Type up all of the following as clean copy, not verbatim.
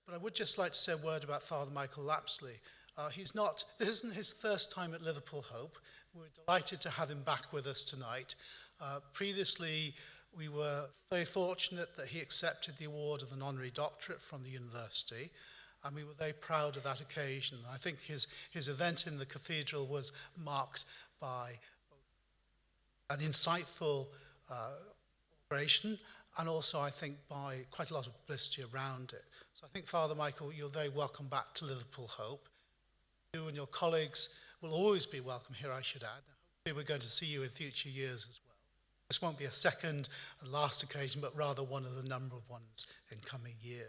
But I would just like to say a word about Father Michael Lapsley. This isn't his first time at Liverpool Hope. We're delighted to have him back with us tonight. Previously, we were very fortunate that he accepted the award of an honorary doctorate from the university, and we were very proud of that occasion. I think his event in the cathedral was marked by an insightful operation, and also, I think, by quite a lot of publicity around it. So I think, Father Michael, you're very welcome back to Liverpool Hope. You and your colleagues will always be welcome here, I should add. Hopefully we're going to see you in future years as well. This won't be a second and last occasion, but rather one of the number of ones in coming years.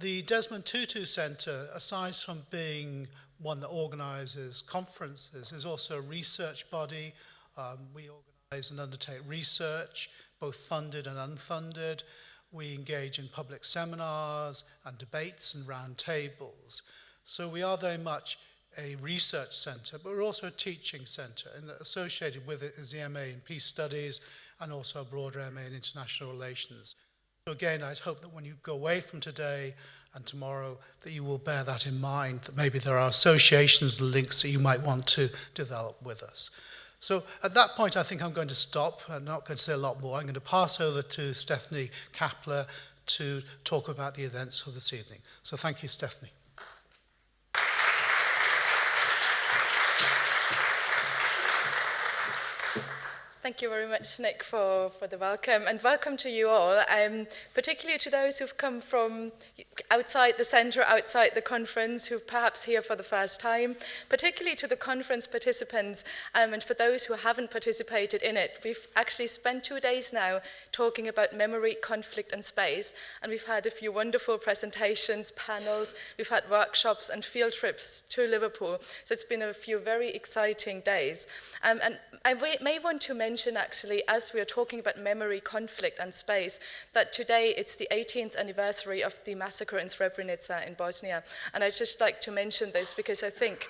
The Desmond Tutu Centre, aside from being one that organises conferences, is also a research body. We organise and undertake research, both funded and unfunded. We engage in public seminars and debates and round tables. So we are very much a research centre, but we're also a teaching centre, and associated with it is the MA in Peace Studies and also a broader MA in International Relations. So again, I'd hope that when you go away from today and tomorrow, that you will bear that in mind, that maybe there are associations and links that you might want to develop with us. So at that point, I think I'm going to stop. I'm not going to say a lot more. I'm going to pass over to Stephanie Kapler to talk about the events for this evening. So thank you, Stephanie. Thank you very much, Nick, for the welcome, and welcome to you all, particularly to those who've come from outside the centre, outside the conference, who are perhaps here for the first time, particularly to the conference participants, and for those who haven't participated in it. We've actually spent 2 days now talking about memory, conflict and space, and we've had a few wonderful presentations, panels, we've had workshops and field trips to Liverpool, so it's been a few very exciting days. And I may want to mention, actually, as we are talking about memory, conflict and space, that today it's the 18th anniversary of the massacre in Srebrenica in Bosnia. And I'd just like to mention this because I think,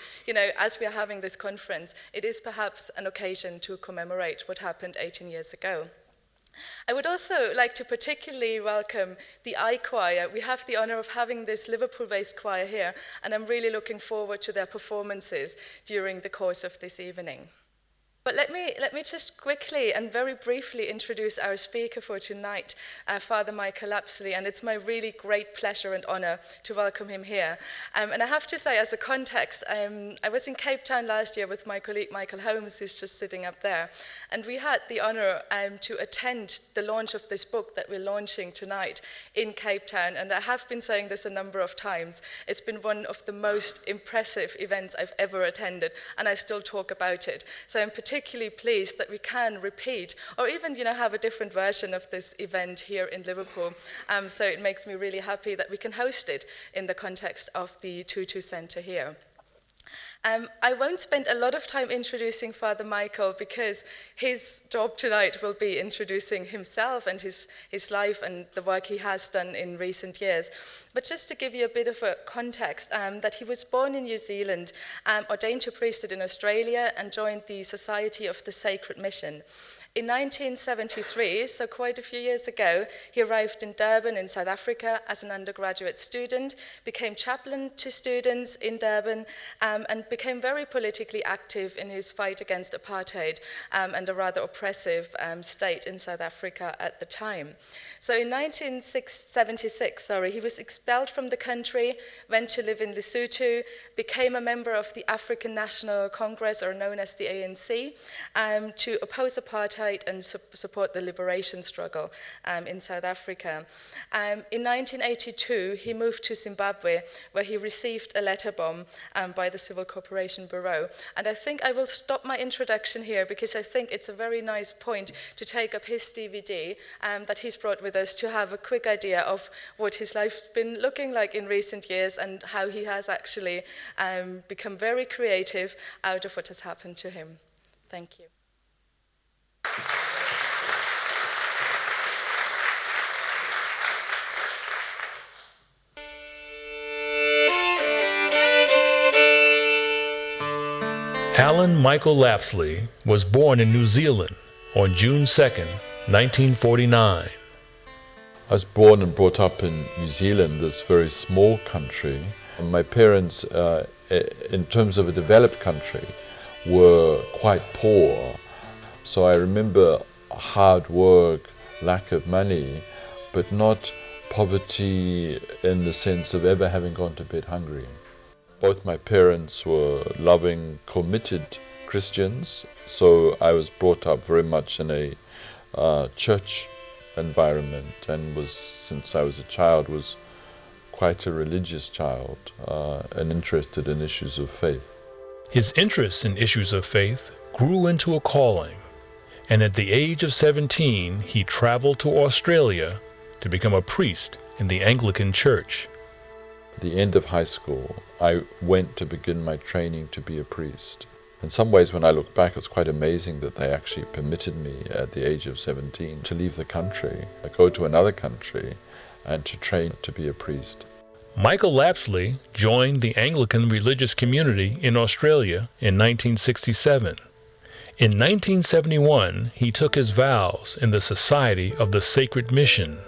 as we are having this conference, it is perhaps an occasion to commemorate what happened 18 years ago. I would also like to particularly welcome the I Choir. We have the honour of having this Liverpool-based choir here, and I'm really looking forward to their performances during the course of this evening. But let me just quickly and very briefly introduce our speaker for tonight, Father Michael Apsley, and it's my really great pleasure and honour to welcome him here. And I have to say, as a context, I was in Cape Town last year with my colleague Michael Holmes, who's just sitting up there, and we had the honour to attend the launch of this book that we're launching tonight in Cape Town, and I have been saying this a number of times. It's been one of the most impressive events I've ever attended, and I still talk about it. So I'm particularly pleased that we can repeat or even have a different version of this event here in Liverpool. So it makes me really happy that we can host it in the context of the Tutu Centre here. I won't spend a lot of time introducing Father Michael because his job tonight will be introducing himself and his life and the work he has done in recent years. But just to give you a bit of a context, that he was born in New Zealand, ordained to priesthood in Australia, and joined the Society of the Sacred Mission. In 1973, so quite a few years ago, he arrived in Durban in South Africa as an undergraduate student, became chaplain to students in Durban, and became very politically active in his fight against apartheid and a rather oppressive state in South Africa at the time. So in 1976, he was expelled from the country, went to live in Lesotho, became a member of the African National Congress, or known as the ANC, to oppose apartheid and support the liberation struggle in South Africa. In 1982, he moved to Zimbabwe, where he received a letter bomb by the Civil Corporation Bureau. And I think I will stop my introduction here because I think it's a very nice point to take up his DVD that he's brought with us to have a quick idea of what his life's been looking like in recent years and how he has actually become very creative out of what has happened to him. Thank you. Alan Michael Lapsley was born in New Zealand on June 2nd, 1949. I was born and brought up in New Zealand, this very small country. My parents, in terms of a developed country, were quite poor. So I remember hard work, lack of money, but not poverty in the sense of ever having gone to bed hungry. Both my parents were loving, committed Christians, so I was brought up very much in a church environment, and was, since I was a child, was quite a religious child and interested in issues of faith. His interest in issues of faith grew into a calling, and at the age of 17, he traveled to Australia to become a priest in the Anglican Church. At the end of high school, I went to begin my training to be a priest. In some ways, when I look back, it's quite amazing that they actually permitted me at the age of 17 to leave the country, go to another country, and to train to be a priest. Michael Lapsley joined the Anglican religious community in Australia in 1967. In 1971, he took his vows in the Society of the Sacred Mission.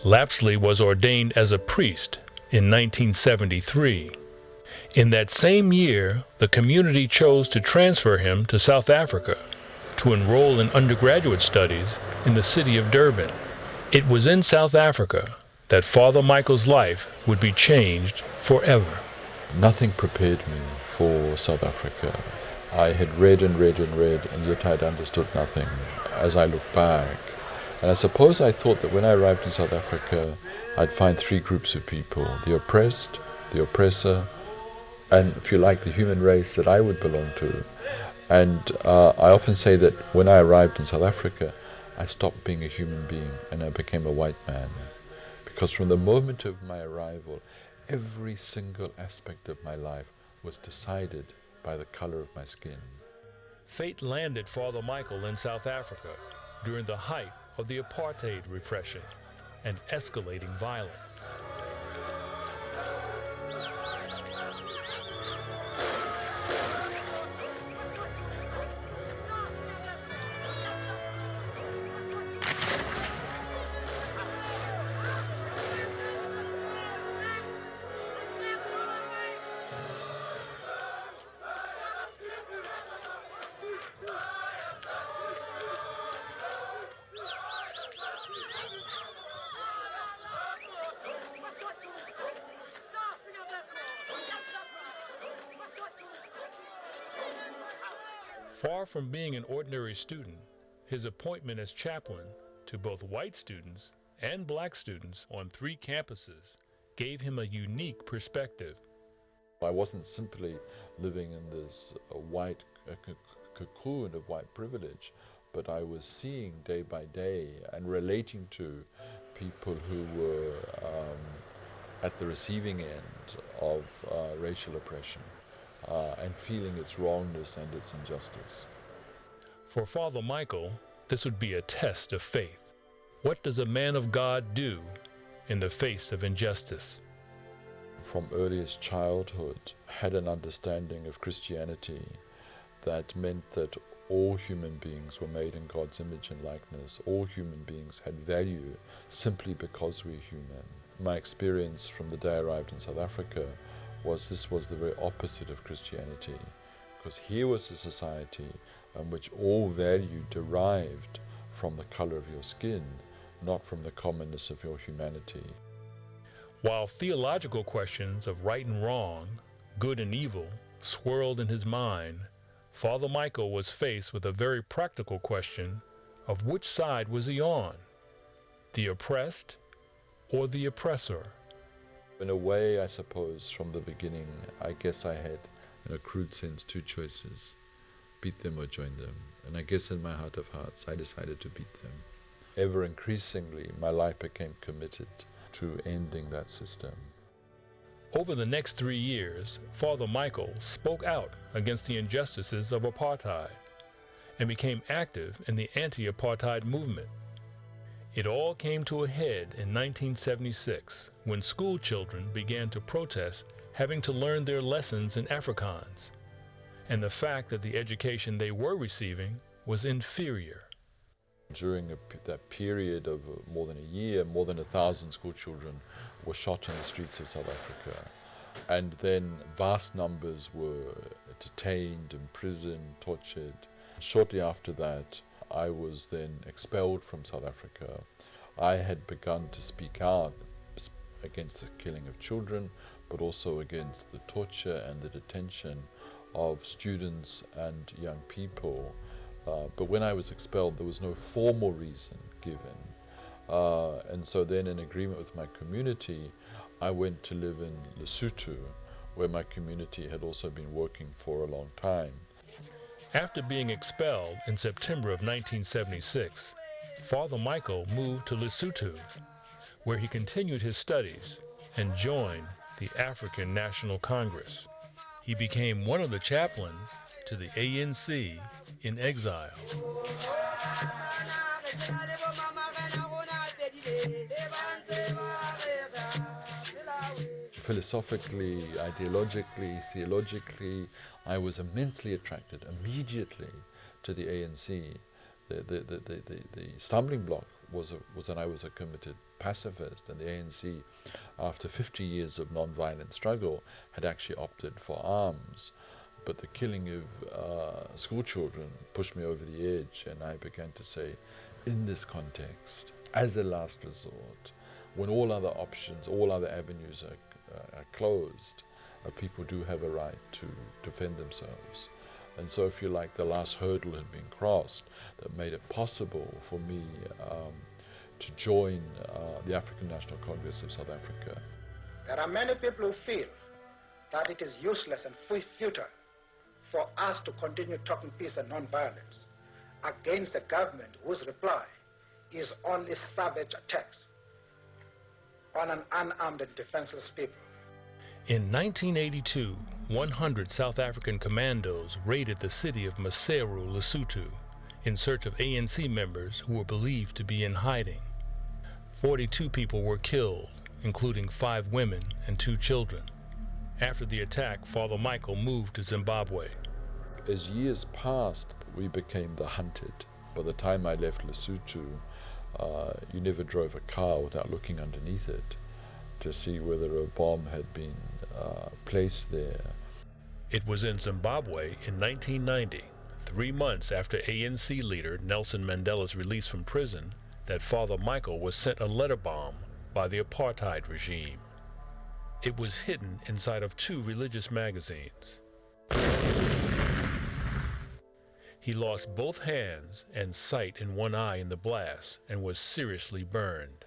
Lapsley was ordained as a priest in 1973. In that same year, the community chose to transfer him to South Africa to enroll in undergraduate studies in the city of Durban. It was in South Africa that Father Michael's life would be changed forever. Nothing prepared me for South Africa. I had read and read and read, and yet I'd understood nothing as I look back. And I suppose I thought that when I arrived in South Africa, I'd find three groups of people: the oppressed, the oppressor, and, if you like, the human race that I would belong to. And I often say that when I arrived in South Africa, I stopped being a human being and I became a white man. Because from the moment of my arrival, every single aspect of my life was decided by the color of my skin. Fate landed Father Michael in South Africa during the height of the apartheid repression and escalating violence. Far from being an ordinary student, his appointment as chaplain to both white students and black students on 3 campuses gave him a unique perspective. I wasn't simply living in this white cocoon of white privilege, but I was seeing day by day and relating to people who were at the receiving end of racial oppression. And feeling its wrongness and its injustice. For Father Michael, this would be a test of faith. What does a man of God do in the face of injustice? From earliest childhood, had an understanding of Christianity that meant that all human beings were made in God's image and likeness. All human beings had value simply because we're human. My experience from the day I arrived in South Africa was this was the very opposite of Christianity, because here was a society in which all value derived from the color of your skin, not from the commonness of your humanity. While theological questions of right and wrong, good and evil, swirled in his mind, Father Michael was faced with a very practical question of which side was he on, the oppressed or the oppressor? In a way, I suppose, from the beginning, I guess I had, in a crude sense, 2 choices: beat them or join them. And I guess in my heart of hearts, I decided to beat them. Ever increasingly, my life became committed to ending that system. Over the next 3 years, Father Michael spoke out against the injustices of apartheid and became active in the anti-apartheid movement. It all came to a head in 1976 when school children began to protest having to learn their lessons in Afrikaans, and the fact that the education they were receiving was inferior. During that period of more than a year, more than 1,000 school children were shot in the streets of South Africa. And then vast numbers were detained, imprisoned, tortured. Shortly after that, I was then expelled from South Africa. I had begun to speak out against the killing of children, but also against the torture and the detention of students and young people. But when I was expelled, there was no formal reason given. And so then, in agreement with my community, I went to live in Lesotho, where my community had also been working for a long time. After being expelled in September of 1976, Father Michael moved to Lesotho, where he continued his studies and joined the African National Congress. He became one of the chaplains to the ANC in exile. Philosophically, ideologically, theologically, I was immensely attracted immediately to the ANC. The stumbling block was that I was a committed pacifist, and the ANC, after 50 years of non-violent struggle, had actually opted for arms. But the killing of school children pushed me over the edge, and I began to say, in this context, as a last resort, when all other options, all other avenues are closed, people do have a right to defend themselves. And so, if you like, the last hurdle had been crossed that made it possible for me to join the African National Congress of South Africa. There are many people who feel that it is useless and futile for us to continue talking peace and non-violence against a government whose reply is only savage attacks on an unarmed and defenseless people. In 1982, 100 South African commandos raided the city of Maseru, Lesotho, in search of ANC members who were believed to be in hiding. 42 people were killed, including 5 women and 2 children. After the attack, Father Michael moved to Zimbabwe. As years passed, we became the hunted. By the time I left Lesotho, you never drove a car without looking underneath it to see whether a bomb had been placed there. It was in Zimbabwe in 1990, 3 months after ANC leader Nelson Mandela's release from prison, that Father Michael was sent a letter bomb by the apartheid regime. It was hidden inside of 2 religious magazines. He lost both hands and sight in one eye in the blast and was seriously burned.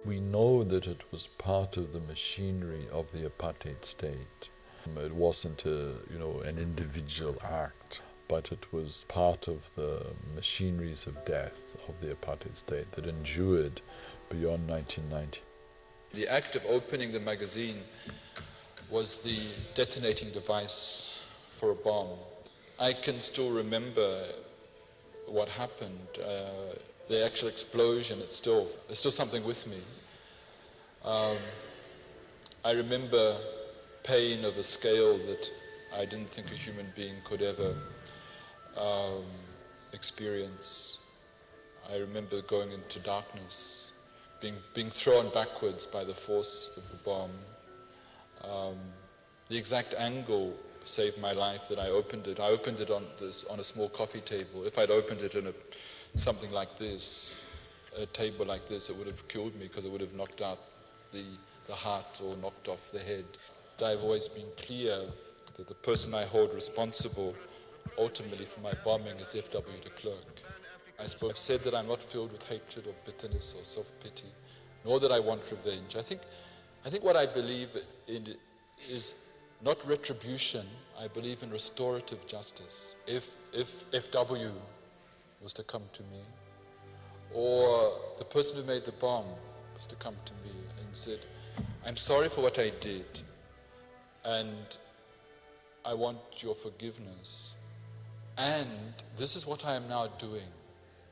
We know that it was part of the machinery of the apartheid state. It wasn't an individual act, but it was part of the machineries of death of the apartheid state that endured beyond 1990. The act of opening the magazine was the detonating device for a bomb. I can still remember what happened. The actual explosion, it's still something with me. I remember pain of a scale that I didn't think a human being could ever experience. I remember going into darkness, being thrown backwards by the force of the bomb. The exact angle saved my life that I opened it. I opened it on a small coffee table. If I'd opened it in something like this, a table like this, it would have killed me because it would have knocked out the heart or knocked off the head. I've always been clear that the person I hold responsible ultimately for my bombing is F.W. de Klerk. I've said that I'm not filled with hatred or bitterness or self-pity, nor that I want revenge. I think what I believe in is not retribution. I believe in restorative justice. If F.W. was to come to me, or the person who made the bomb was to come to me and said, I'm sorry for what I did, and I want your forgiveness, and this is what I am now doing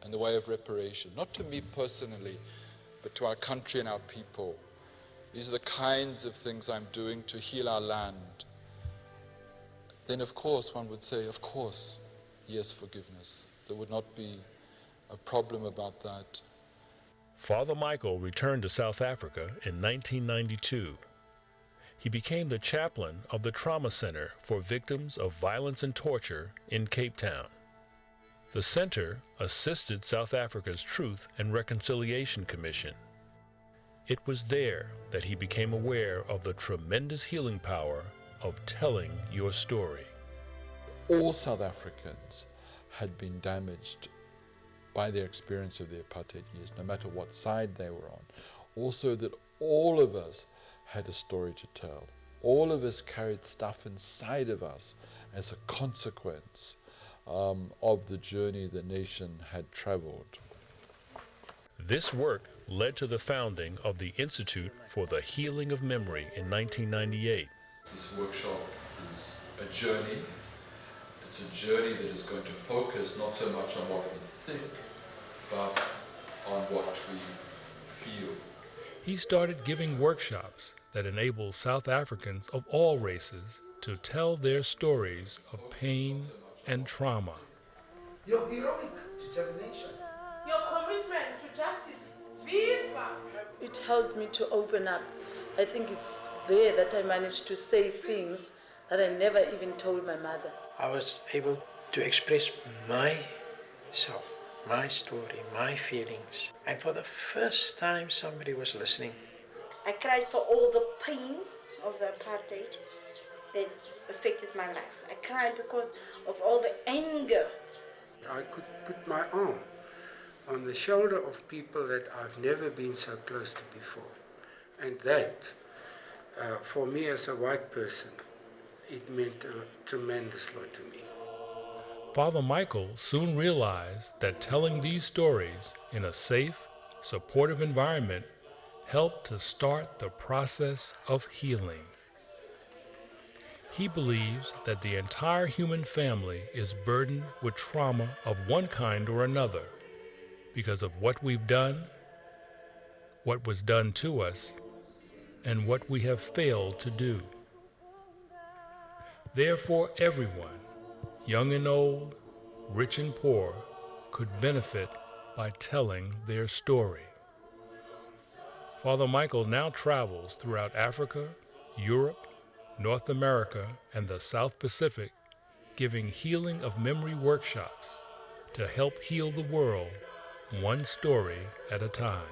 in the way of reparation, not to me personally, but to our country and our people. These are the kinds of things I'm doing to heal our land. Then of course one would say, of course, yes, forgiveness. There would not be a problem about that. Father Michael returned to South Africa in 1992. He became the chaplain of the Trauma Center for Victims of Violence and Torture in Cape Town. The center assisted South Africa's Truth and Reconciliation Commission. It was there that he became aware of the tremendous healing power of telling your story. All South Africans had been damaged by their experience of the apartheid years, no matter what side they were on. Also that all of us had a story to tell. All of us carried stuff inside of us as a consequence of the journey the nation had traveled. This work led to the founding of the Institute for the Healing of Memory in 1998. This workshop is a journey. It's a journey that is going to focus not so much on what we think, but on what we feel. He started giving workshops that enable South Africans of all races to tell their stories of pain and trauma. Your heroic determination. Your commitment to justice. Viva! It helped me to open up. I think it's there that I managed to say things that I never even told my mother. I was able to express myself, my story, my feelings. And for the first time, somebody was listening. I cried for all the pain of the apartheid that affected my life. I cried because of all the anger. I could put my arm on the shoulder of people that I've never been so close to before. And that, for me as a white person, it meant a tremendous lot to me. Father Michael soon realized that telling these stories in a safe, supportive environment helped to start the process of healing. He believes that the entire human family is burdened with trauma of one kind or another because of what we've done, what was done to us, and what we have failed to do. Therefore, everyone, young and old, rich and poor, could benefit by telling their story. Father Michael now travels throughout Africa, Europe, North America, and the South Pacific, giving healing of memory workshops to help heal the world one story at a time.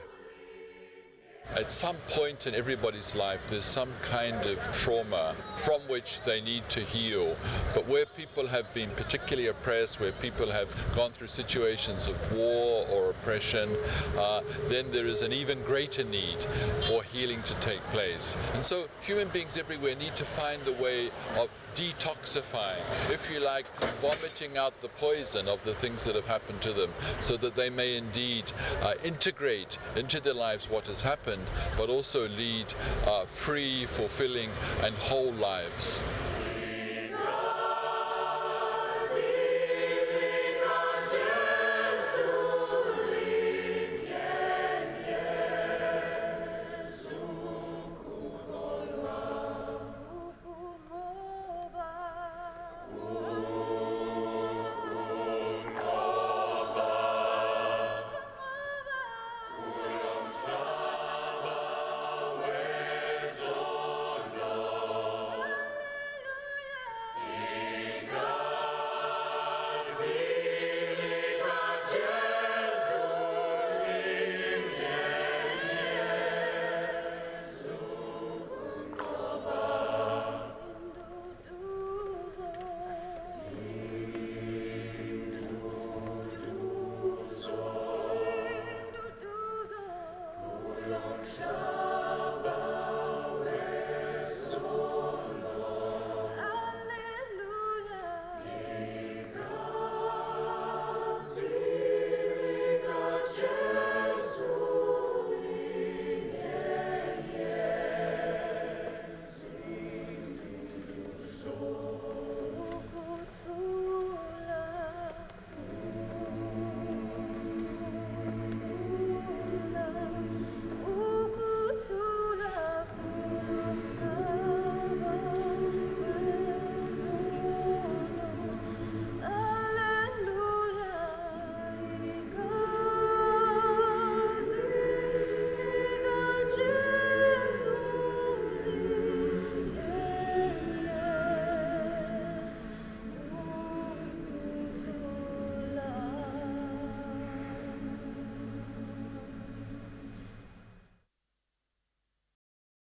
At some point in everybody's life, there's some kind of trauma from which they need to heal. But where people have been particularly oppressed, where people have gone through situations of war or oppression, then there is an even greater need for healing to take place. And so human beings everywhere need to find the way of detoxifying, if you like, vomiting out the poison of the things that have happened to them, so that they may indeed integrate into their lives what has happened, but also lead free, fulfilling, and whole lives.